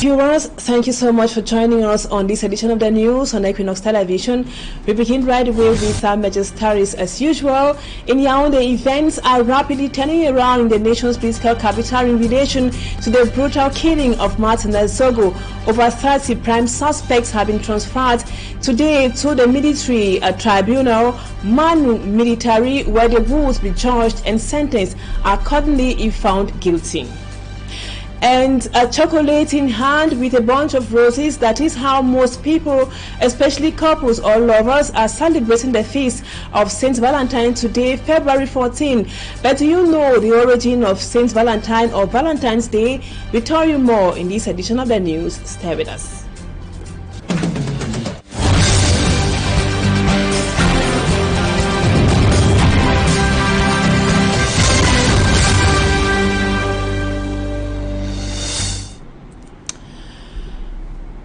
Viewers, thank you so much for joining us on this edition of the news on Equinoxe Television. We begin right away with our major stories as usual. In Yaoundé, events are rapidly turning around in the nation's political capital in relation to the brutal killing of Martinez Zogo. Over 30 prime suspects have been transferred today to the military tribunal, Manu Military, where they will be judged and sentenced accordingly if found guilty. And a chocolate in hand with a bunch of roses, that is how most people, especially couples or lovers, are celebrating the feast of Saint Valentine today, February 14. But do you know the origin of Saint Valentine or Valentine's Day? We'll tell you more in this edition of the news. Stay with us.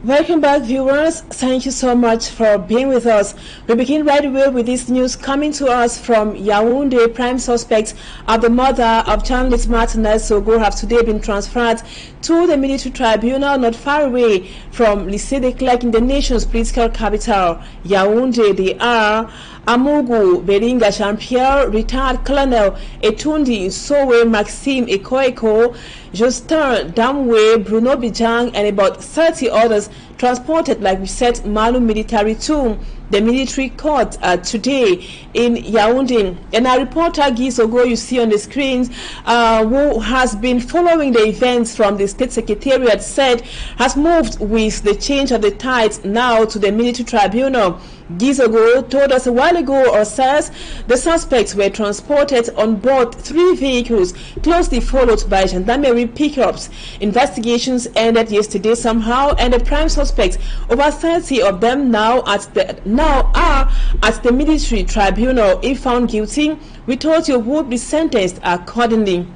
Welcome back, viewers. Thank you so much for being with us. We begin right away with this news coming to us from Yaoundé. Prime suspects of the murder of journalist Martinez Zogo have today been transferred to the military tribunal not far away from Lycée de Clerc in the nation's political capital, Yaoundé. They are Amougou Beringa Jean-Pierre, retired Colonel Etundi Sowe, Maxime Ekoeko, Justin Damwe, Bruno Bijang, and about 30 others transported, like we said, Manu Military to the military court today in Yaoundé. And our reporter Guy Zogo, you see on the screens, who has been following the events from the state secretariat, said has moved with the change of the tides now to the military tribunal. Guy Zogo told us a while ago, or says, the suspects were transported on board 3 vehicles, closely followed by gendarmerie pickups. Investigations ended yesterday somehow, and the prime suspects, over 30 of them, now are at the military tribunal. If found guilty, we told you would be sentenced accordingly.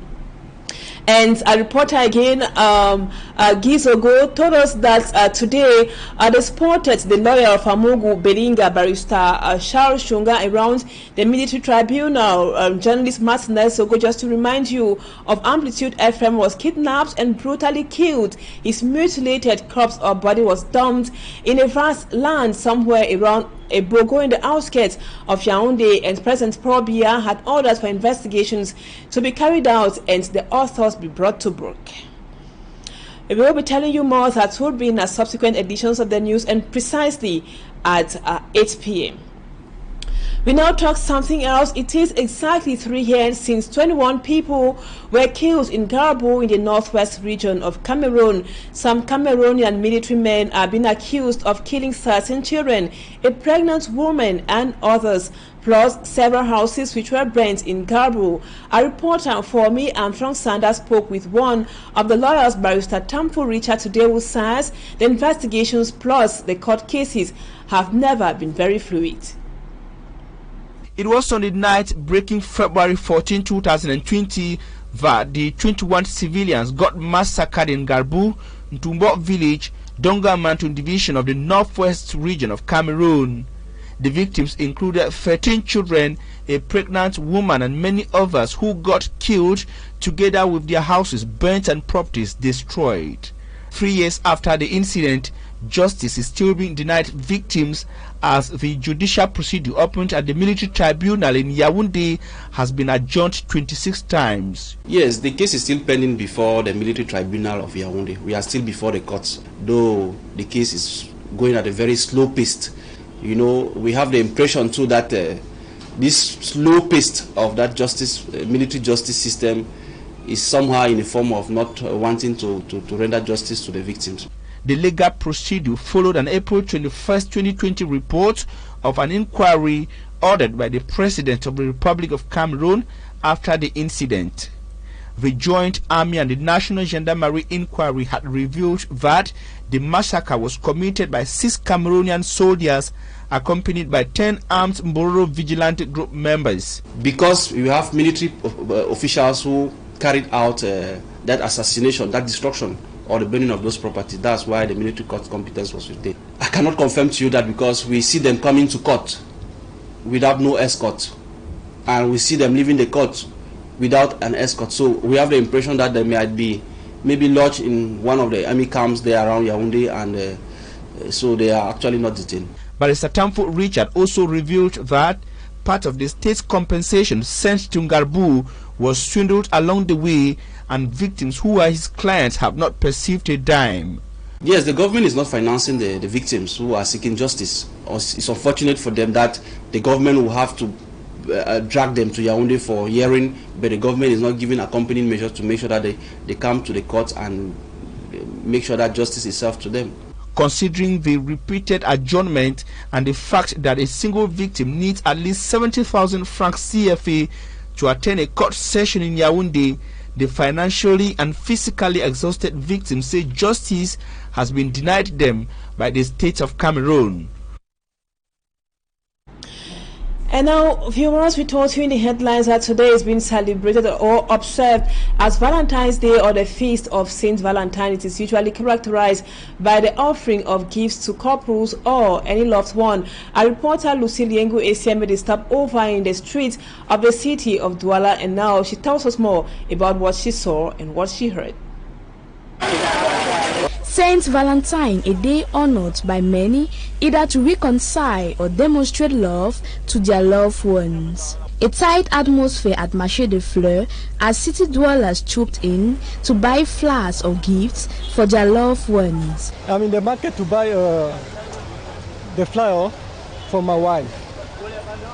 And a reporter again, Guy Zogo, told us that today they spotted the lawyer of Amougou Beringa, barrister Charles Shunga, around the military tribunal. Journalist Martinez Zogo, just to remind you, of Amplitude FM, was kidnapped and brutally killed. His mutilated corpse or body was dumped in a vast land somewhere around Ebogo in the outskirts of Yaoundé, and President Paul Biya had orders for investigations to be carried out and the authors be brought to book. We will be telling you more that will be in subsequent editions of the news, and precisely at 8 p.m. We now talk something else. It is exactly 3 years since 21 people were killed in Garbo in the northwest region of Cameroon. Some Cameroonian military men are being accused of killing 13 children, a pregnant woman, and others, plus several houses which were burnt in Garbo. A reporter for me, Armstrong Sanders, spoke with one of the lawyers, barrister Tampo Richard, today, who says the investigations plus the court cases have never been very fluid. It was on the night breaking February 14, 2020 that the 21 civilians got massacred in Garbu, Ntumbo village, Donga Mountain division of the northwest region of Cameroon. The victims included 13 children, a pregnant woman, and many others who got killed, together with their houses burnt and properties destroyed. 3 years after the incident, justice is still being denied victims as the judicial procedure opened at the military tribunal in Yaoundé has been adjourned 26 times. Yes, the case is still pending before the military tribunal of Yaoundé. We are still before the courts, though the case is going at a very slow pace. You know, we have the impression too that this slow pace of that justice, military justice system is somehow in the form of not wanting to render justice to the victims. The legal procedure followed an April 21, 2020 report of an inquiry ordered by the President of the Republic of Cameroon after the incident. The Joint Army and the National Gendarmerie inquiry had revealed that the massacre was committed by 6 Cameroonian soldiers accompanied by 10 armed Mboro vigilante group members. Because we have military officials who carried out that assassination, that destruction, or the burning of those properties, that's why the military court competence was retained. I cannot confirm to you that because we see them coming to court without no escort, and we see them leaving the court without an escort. So we have the impression that there might be maybe lodged in one of the army camps there around Yaoundé, and so they are actually not detained. Barrister Tamfo Richard also revealed that part of the state's compensation sent to Garbu was swindled along the way, and victims who are his clients have not perceived a dime. Yes, the government is not financing the victims who are seeking justice. It's unfortunate for them that the government will have to drag them to Yaoundé for hearing, but the government is not giving accompanying measures to make sure that they come to the court and make sure that justice is served to them. Considering the repeated adjournment and the fact that a single victim needs at least 70,000 francs CFA to attend a court session in Yaoundé, the financially and physically exhausted victims say justice has been denied them by the state of Cameroon. And now, viewers, we told you in the headlines that today is being celebrated or observed as Valentine's Day, or the Feast of Saint Valentine. It is usually characterized by the offering of gifts to couples or any loved one. Our reporter Lucy Liengu Asia made a stop over in the streets of the city of Douala, and now she tells us more about what she saw and what she heard. Saint Valentine, a day honored by many either to reconcile or demonstrate love to their loved ones. A tight atmosphere at Marché des Fleurs as city dwellers trooped in to buy flowers or gifts for their loved ones. I'm in the market to buy the flower for my wife.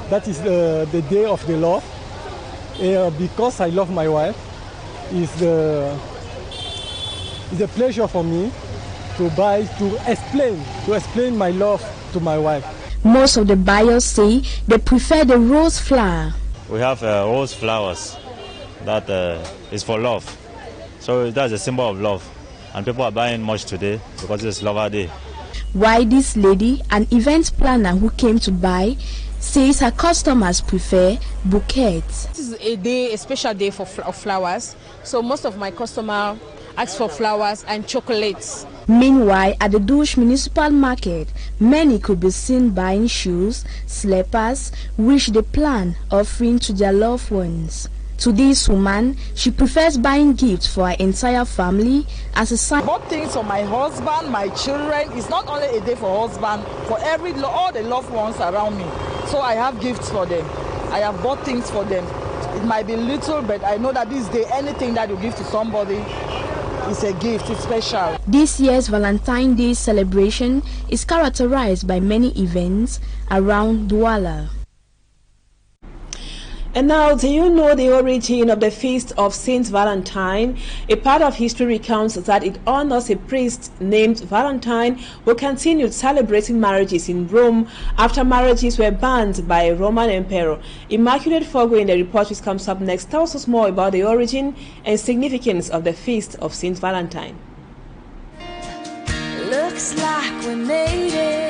That is the day of the love. Because I love my wife, it's a pleasure for me to buy, to explain my love to my wife. Most of the buyers say they prefer the rose flower. We have rose flowers that is for love. So that's a symbol of love. And people are buying much today because it's Lover Day. Why this lady, an event planner who came to buy, says her customers prefer bouquets. This is a special day for flowers. So most of my customers ask for flowers and chocolates. Meanwhile, at the Douche Municipal Market, many could be seen buying shoes, slippers, which they plan offering to their loved ones. To this woman, she prefers buying gifts for her entire family as a sign. I bought things for my husband, my children. It's not only a day for husband, for all the loved ones around me. So I have gifts for them. I have bought things for them. It might be little, but I know that this day, anything that you give to somebody, it's a gift, it's special. This year's Valentine's Day celebration is characterized by many events around Douala. And now, do you know the origin of the Feast of Saint Valentine? A part of history recounts that it honors a priest named Valentine who continued celebrating marriages in Rome after marriages were banned by a Roman emperor. Immaculate Fogo in the report which comes up next tells us more about the origin and significance of the Feast of Saint Valentine. Looks like we made it.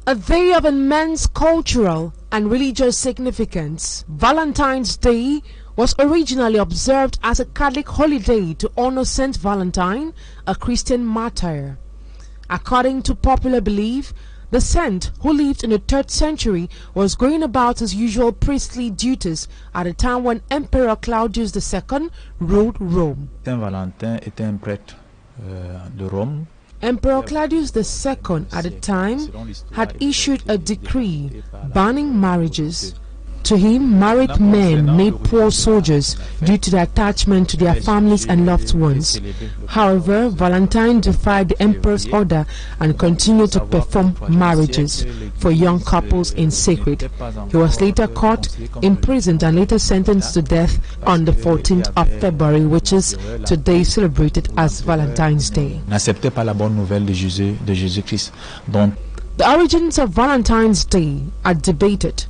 A day of immense cultural and religious significance, Valentine's Day was originally observed as a Catholic holiday to honor Saint Valentine, a Christian martyr. According to popular belief, the saint, who lived in the 3rd century, was going about his usual priestly duties at a time when Emperor Claudius II ruled Rome. Saint Valentin était un prêtre de Rome. Emperor Claudius II at the time had issued a decree banning marriages. To him, married men made poor soldiers due to their attachment to their families and loved ones. However, Valentine defied the emperor's order and continued to perform marriages for young couples in secret. He was later caught, imprisoned, and later sentenced to death on the 14th of February, which is today celebrated as Valentine's Day. The origins of Valentine's Day are debated.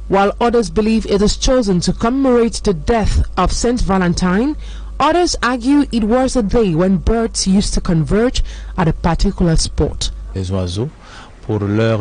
While others believe it is chosen to commemorate the death of Saint Valentine, others argue it was a day when birds used to converge at a particular spot. Les oiseaux pour leur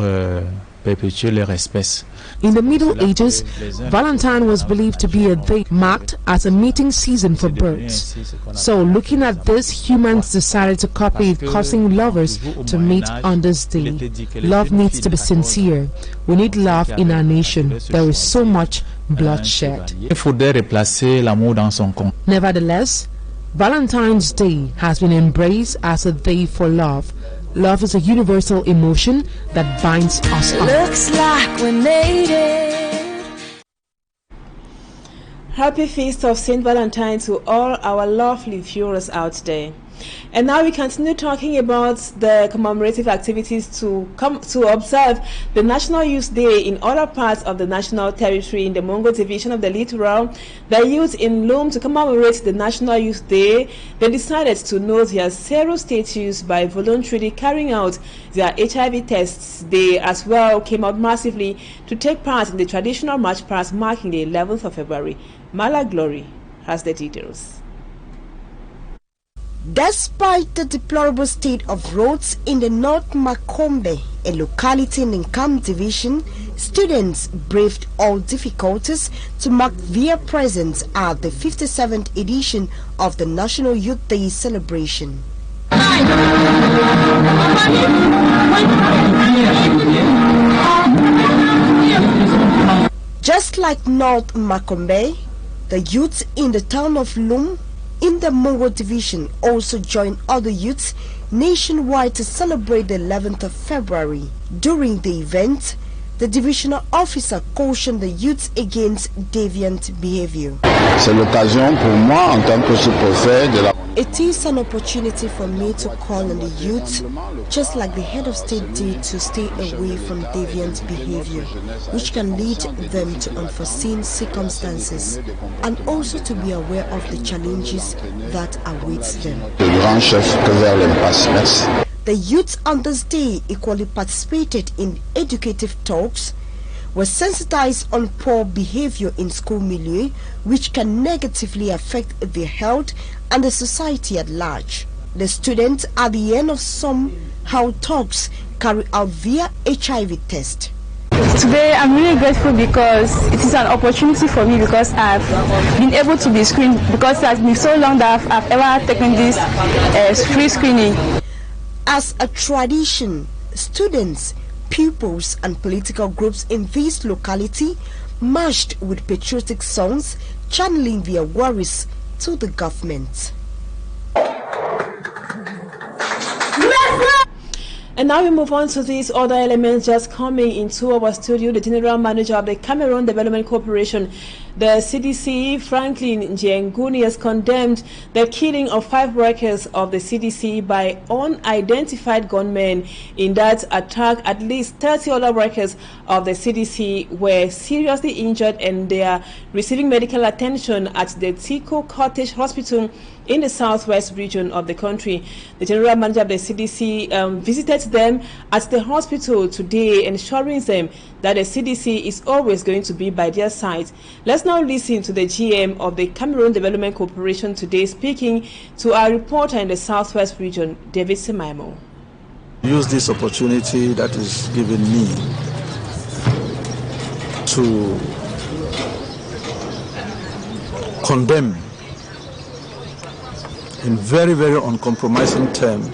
perpétuer leur espèce. In the Middle Ages, Valentine was believed to be a day marked as a mating season for birds. So, looking at this, humans decided to copy it, causing lovers to meet on this day. Love needs to be sincere. We need love in our nation. There is so much bloodshed. Il faudrait replacer l'amour dans son compte. Nevertheless, Valentine's Day has been embraced as a day for love. Love is a universal emotion that binds us up. Looks like we made it. Happy Feast of St. Valentine to all our lovely viewers out there. And now we continue talking about the commemorative activities to observe the National Youth Day in other parts of the national territory in the Mongo division of the Littoral. The youth in Lome, to commemorate the National Youth Day, they decided to know their zero status by voluntarily carrying out their HIV tests. They as well came out massively to take part in the traditional march past marking the 11th of February. Mala Glory has the details. Despite the deplorable state of roads in the North Makombe, a locality in Nkam division, students braved all difficulties to mark their presence at the 57th edition of the National Youth Day celebration. Just like North Makombe, the youths in the town of Lome in the Mongo division also joined other youths nationwide to celebrate the 11th of February. During the event, the divisional officer cautioned the youths against deviant behavior. It is an opportunity for me to call on the youth, just like the head of state did, to stay away from deviant behavior, which can lead them to unforeseen circumstances, and also to be aware of the challenges that awaits them. The youth on this day equally participated in educative talks, were sensitized on poor behavior in school milieu, which can negatively affect their health and the society at large. The students at the end of some health talks carry out their HIV test. Today I'm really grateful because it is an opportunity for me, because I've been able to be screened, because it has been so long that I've ever taken this free screening. As a tradition, students, pupils and political groups in this locality marched with patriotic songs, channeling their worries to the government. And now we move on to these other elements just coming into our studio. The General Manager of the Cameroon Development Corporation, the CDC, Franklin Njenguni, has condemned the killing of 5 workers of the CDC by unidentified gunmen. In that attack, at least 30 other workers of the CDC were seriously injured, and they are receiving medical attention at the Tico Cottage Hospital in the southwest region of the country. The General Manager of the CDC visited them at the hospital today, ensuring them that the CDC is always going to be by their side. Let's now listen to the GM of the Cameroon Development Corporation today, speaking to our reporter in the southwest region, David Semaimo. Use this opportunity that is given me to condemn in very, very uncompromising terms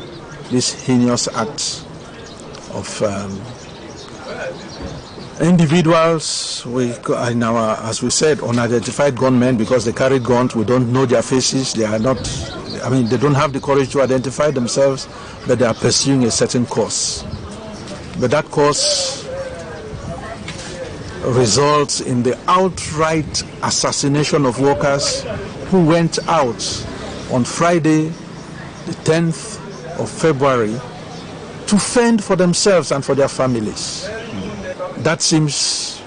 this heinous act of individuals, as we said, unidentified gunmen, because they carry guns. We don't know their faces. They are not, they don't have the courage to identify themselves, but they are pursuing a certain course. But that course results in the outright assassination of workers who went out on Friday, the 10th of February, to fend for themselves and for their families. That seems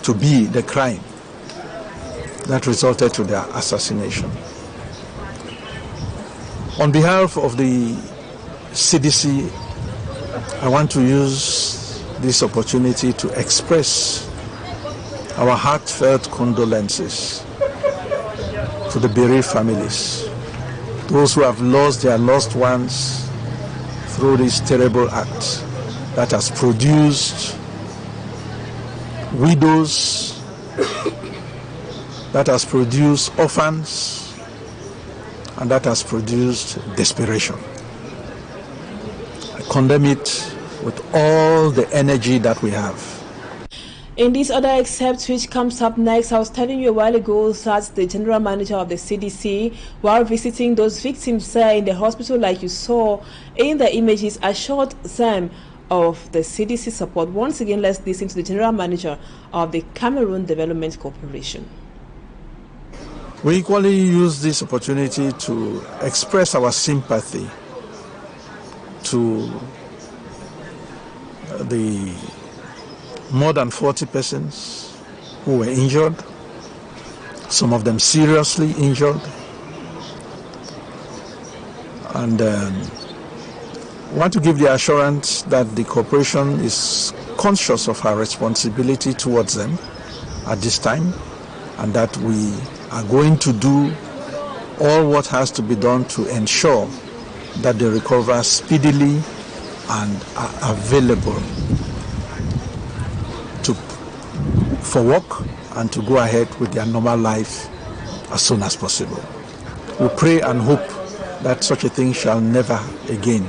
to be the crime that resulted to their assassination. On behalf of the CDC, I want to use this opportunity to express our heartfelt condolences to the bereaved families, those who have lost their loved ones through this terrible act that has produced widows, that has produced orphans, and that has produced desperation. I condemn it with all the energy that we have. In this other excerpt, which comes up next, I was telling you a while ago that the general manager of the CDC, while visiting those victims there in the hospital, like you saw in the images, assured them of the CDC support. Once again, let's listen to the general manager of the Cameroon Development Corporation. We equally use this opportunity to express our sympathy to the more than 40 persons who were injured, some of them seriously injured. And want to give the assurance that the corporation is conscious of our responsibility towards them at this time, and that we are going to do all what has to be done to ensure that they recover speedily and are available for work and to go ahead with their normal life as soon as possible. We pray and hope that such a thing shall never again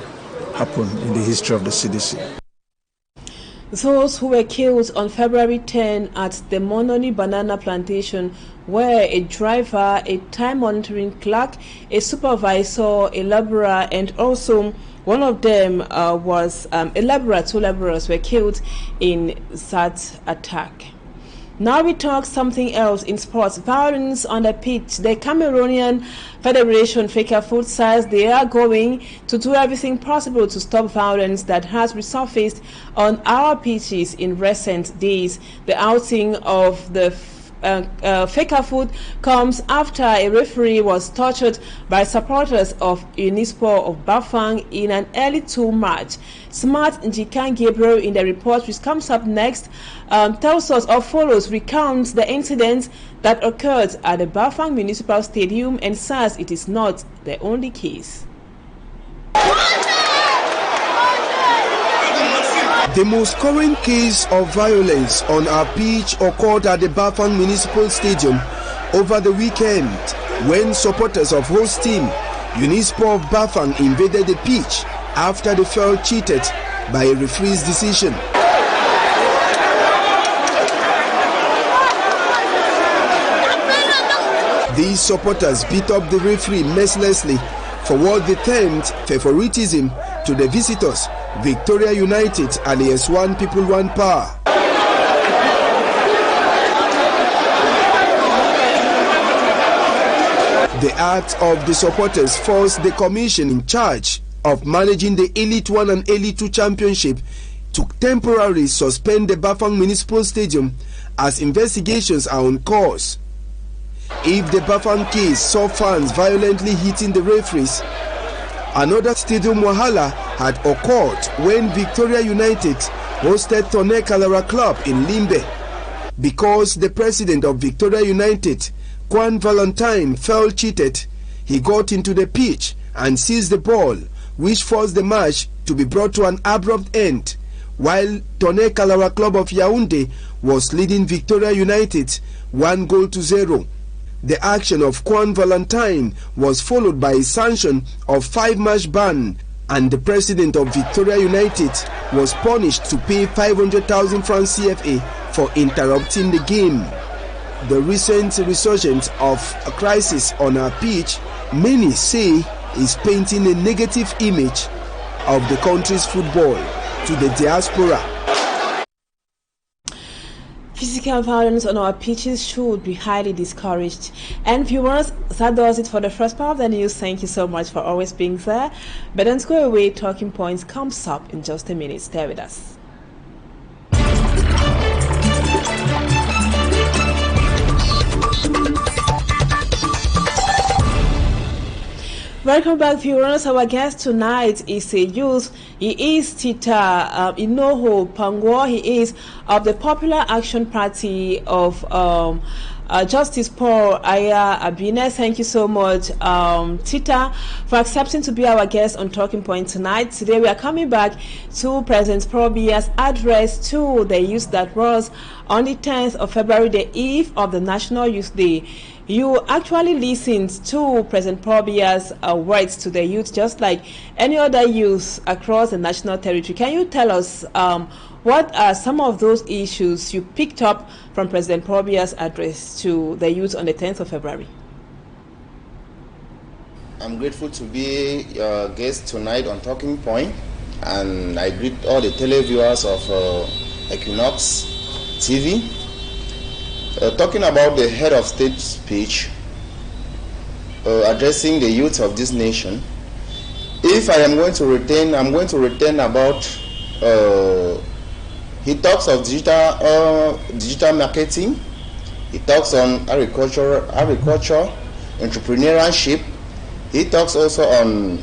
happen in the history of the CDC. Those who were killed on February 10 at the Mononi Banana Plantation were a driver, a time monitoring clerk, a supervisor, a laborer, and also one of them was a laborer. 2 laborers were killed in that attack. Now we talk something else in sports. Violence on the pitch. The Cameroonian Federation Fecafoot says they are going to do everything possible to stop violence that has resurfaced on our pitches in recent days. The outing of the Fecafoot comes after a referee was tortured by supporters of Unispo of Bafang in an early 2 match. Smart Njikan Gabriel, in the report which comes up next, tells us or follows, recounts the incident that occurred at the Bafang Municipal Stadium and says it is not the only case. The most current case of violence on our pitch occurred at the Bafang Municipal Stadium over the weekend when supporters of host team Unispo of Bafang invaded the pitch after they felt cheated by a referee's decision. These supporters beat up the referee mercilessly for what they termed favoritism to the visitors, Victoria United, alias One People One Power. The act of the supporters forced the commission in charge of managing the Elite 1 and Elite 2 Championship to temporarily suspend the Bafang Municipal Stadium as investigations are on course. If the Bafang case saw fans violently hitting the referees, another stadium wahala had occurred when Victoria United hosted Tonne Kalara Club in Limbe. Because the president of Victoria United, Kwan Valentine, felt cheated, he got into the pitch and seized the ball, which forced the match to be brought to an abrupt end, while Tonne Kalara Club of Yaoundé was leading Victoria United 1-0. The action of Kwan Valentine was followed by a sanction of 5-match ban, and the president of Victoria United was punished to pay 500,000 francs CFA for interrupting the game. The recent resurgence of a crisis on our pitch, many say, is painting a negative image of the country's football to the diaspora. Physical violence on our pitches should be highly discouraged. And viewers, that does it for the first part of the news. Thank you so much for always being there. But don't go away, Talking Points comes up in just a minute. Stay with us. Welcome back, viewers. Our guest tonight is a youth. He is Tita Inoho Pangwo. He is of the Popular Action Party of Justice Paul Aya Abine. Thank you so much, Tita, for accepting to be our guest on Talking Point tonight. Today we are coming back to President Paul Biya's address to the youth that was on the 10th of February, the eve of the National Youth Day. you actually listened to President Paul Biya's words to the youth, just like any other youth across the national territory. Can you tell us what are some of those issues you picked up from President Paul Biya's address to the youth on the 10th of February? I'm grateful to be your guest tonight on Talking Point, and I greet all the televiewers of Equinoxe TV. Talking about the head of state speech, addressing the youth of this nation, if I am going to retain, I'm going to retain about, he talks of digital marketing, he talks on agriculture, entrepreneurship, he talks also on,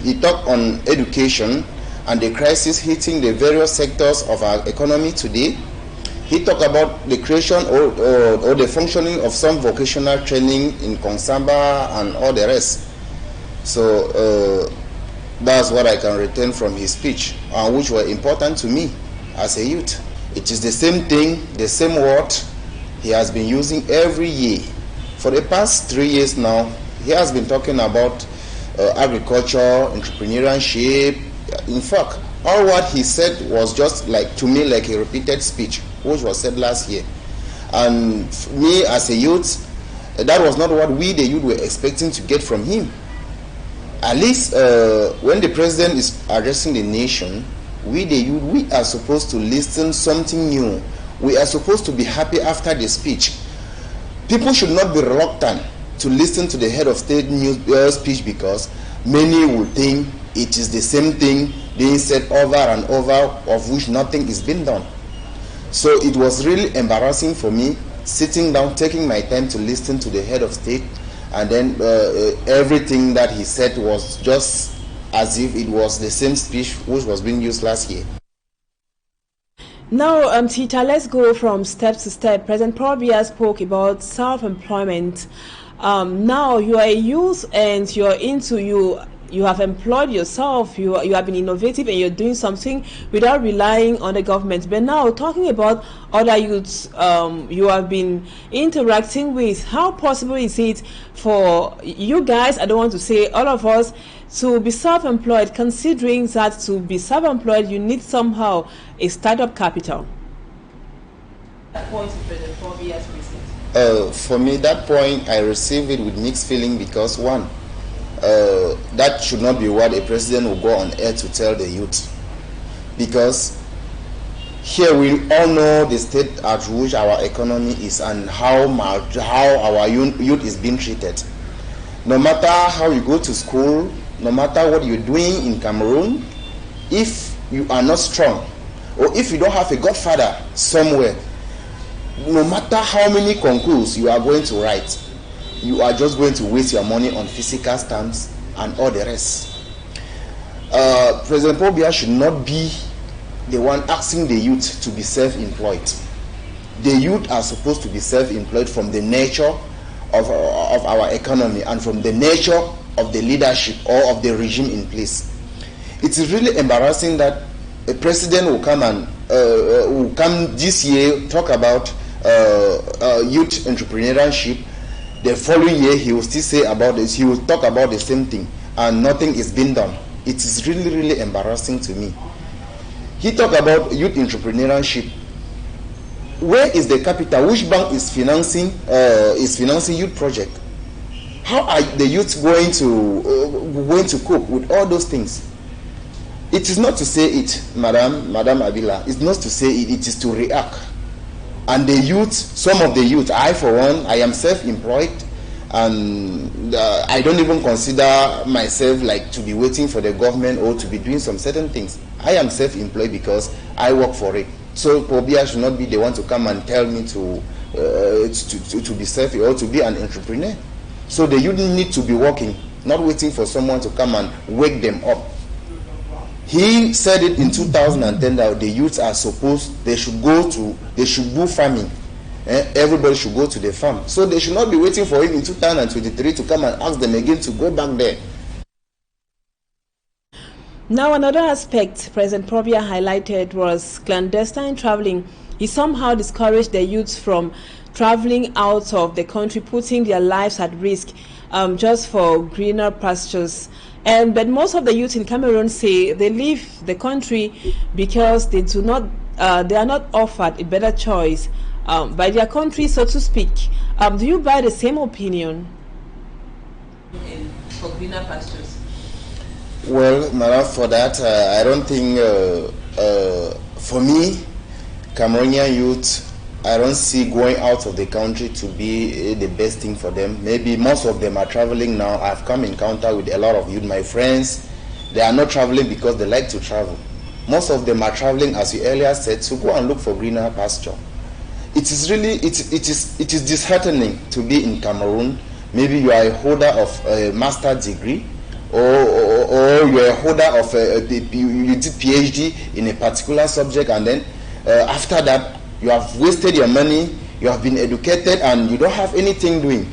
he talked on education and the crisis hitting the various sectors of our economy today. He talked about the creation or the functioning of some vocational training in Kongsamba and all the rest. So that's what I can retain from his speech, which were important to me as a youth. It is the same thing, the same word he has been using every year. For the past 3 years now, he has been talking about agriculture, entrepreneurship. In fact, all what he said was just like, to me, like a repeated speech, which was said last year. And me as a youth, that was not what we, the youth, were expecting to get from him. At least when the president is addressing the nation, we, the youth, we are supposed to listen something new. We are supposed to be happy after the speech. People should not be reluctant to listen to the head of state speech, because many will think it is the same thing being said over and over, of which nothing is being done. So it was really embarrassing for me, sitting down, taking my time to listen to the head of state, and then everything that he said was just as if it was the same speech which was being used last year. Now, Tita, let's go from step to step. President Paul Biya spoke about self-employment. Now you are a youth and you have employed yourself, you have been innovative and you're doing something without relying on the government. But now, talking about other youths you have been interacting with, how possible is it for you guys, I don't want to say all of us, to be self-employed, considering that to be self-employed you need somehow a startup capital? That point is President Paul Biya's precinct. For me, that point, I receive it with mixed feeling, because one, that should not be what a president will go on air to tell the youth, because here we all know the state at which our economy is and how our youth is being treated. No matter how you go to school, no matter what you're doing in Cameroon, if you are not strong, or if you don't have a godfather somewhere, no matter how many concours you are going to write, you are just going to waste your money on physical stamps and all the rest. President Paul Biya should not be the one asking the youth to be self-employed. The youth are supposed to be self-employed from the nature of our economy and from the nature of the leadership or of the regime in place. It is really embarrassing that a president will come and will come this year talk about youth entrepreneurship. The following year he will still say about this, he will talk about the same thing, and nothing is being done. It is really, really embarrassing to me. He talked about youth entrepreneurship. Where is the capital? Which bank is financing youth project? How are the youth going to cope with all those things? It is not to say it, Madam Abila. It's not to say it. It is to react. And the youth, some of the youth, I for one, I am self-employed, and I don't even consider myself like to be waiting for the government or to be doing some certain things. I am self-employed because I work for it. So Paul Biya should not be the one to come and tell me to be self or to be an entrepreneur. So the youth need to be working, not waiting for someone to come and wake them up. He said it in 2010 that the youths are supposed, they should do farming. Everybody should go to the farm. So they should not be waiting for him in 2023 to come and ask them again to go back there. Now, another aspect President Paul Biya highlighted was clandestine traveling. He somehow discouraged the youths from traveling out of the country, putting their lives at risk just for greener pastures. But most of the youth in Cameroon say they leave the country because they are not offered a better choice by their country, so to speak. Do you buy the same opinion? For greener pastures. Well, madam, for that, I don't think, for me, Cameroonian youth, I don't see going out of the country to be the best thing for them. Maybe most of them are traveling now. I've come in contact with a lot of youth, my friends. They are not traveling because they like to travel. Most of them are traveling, as you earlier said, to go and look for greener pasture. It is really, it is disheartening to be in Cameroon. Maybe you are a holder of a master's degree, or you are a holder of you did PhD in a particular subject, and then after that you have wasted your money, you have been educated, and you don't have anything doing.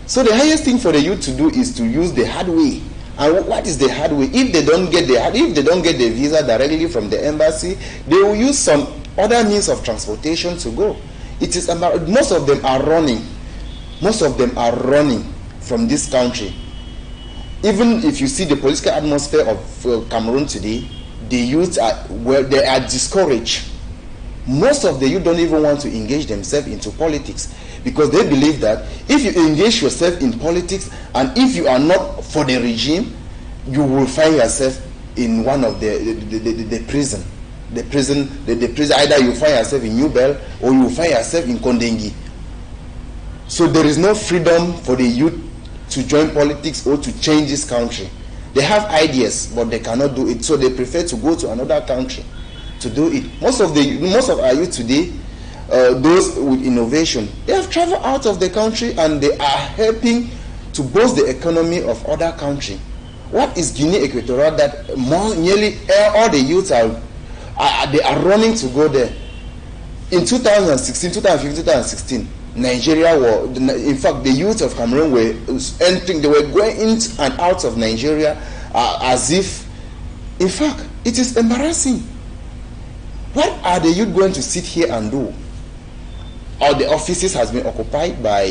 So the highest thing for the youth to do is to use the hard way. And what is the hard way? If they don't get the visa directly from the embassy, they will use some other means of transportation to go. It is about, most of them are running. Most of them are running from this country. Even if you see the political atmosphere of Cameroon today, the youth they are discouraged. Most of the youth don't even want to engage themselves into politics because they believe that if you engage yourself in politics and if you are not for the regime, you will find yourself in one of the prison. The prison, either you find yourself in New Bell or you find yourself in Kondengi. So there is no freedom for the youth to join politics or to change this country. They have ideas, but they cannot do it, so they prefer to go to another country to do it. Most of our youth today, those with innovation, they have traveled out of the country and they are helping to boost the economy of other countries. What is Guinea Equatorial that nearly all the youths are running to go there? In 2016, 2015, 2016, Nigeria in fact, the youth of Cameroon were entering, they were going in and out of Nigeria as if, in fact, it is embarrassing. What are the youth going to sit here and do? All the offices has been occupied by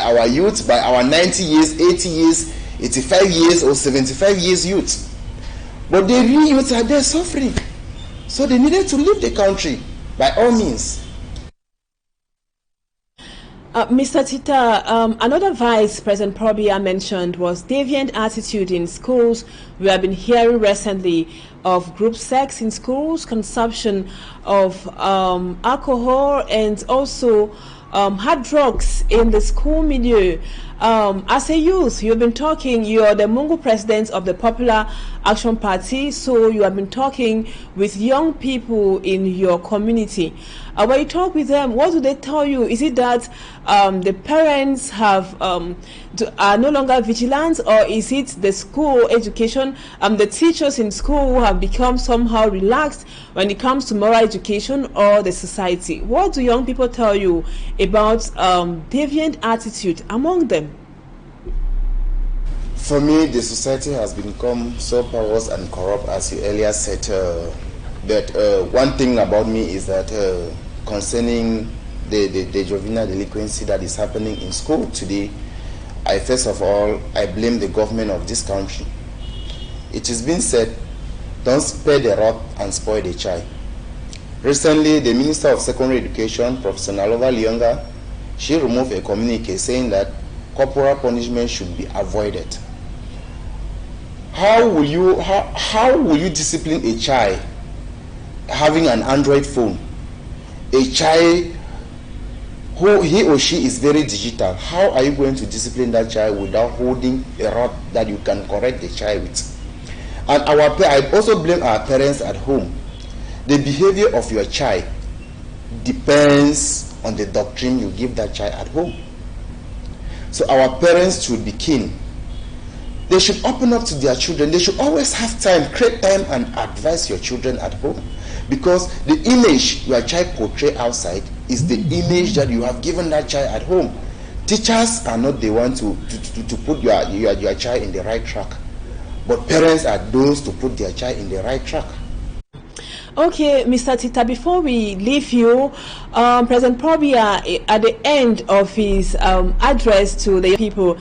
our youth, by our 90 years, 80 years, 85 years or 75 years youth. But the real youths are there suffering. So they needed to leave the country by all means. Mr. Tita, another vice President Probia mentioned was deviant attitude in schools. We have been hearing recently of group sex in schools, consumption of alcohol, and also hard drugs in the school milieu. As a youth, you've been talking, you're the Mungu president of the Popular Action Party, so you have been talking with young people in your community. When you talk with them, what do they tell you? Is it that the parents are no longer vigilant, or is it the school education, the teachers in school who have become somehow relaxed when it comes to moral education, or the society? What do young people tell you about deviant attitude among them? For me, the society has become so porous and corrupt, as you earlier said. But one thing about me is that concerning the juvenile delinquency that is happening in school today, first of all, I blame the government of this country. It has been said, don't spare the rod and spoil the child. Recently, the Minister of Secondary Education, Professor Nalova Lyonga, she removed a communique saying that corporal punishment should be avoided. How will you discipline a child having an Android phone? A child who he or she is very digital. How are you going to discipline that child without holding a rod that you can correct the child with? And I also blame our parents at home. The behavior of your child depends on the doctrine you give that child at home. So our parents should be keen. They should open up to their children. They should always have time, create time and advise your children at home. Because the image your child portrays outside is the image that you have given that child at home. Teachers are not the ones to put your child in the right track. But parents are those to put their child in the right track. Okay, Mr. Tita, before we leave you, President Probia, at the end of his address to the people,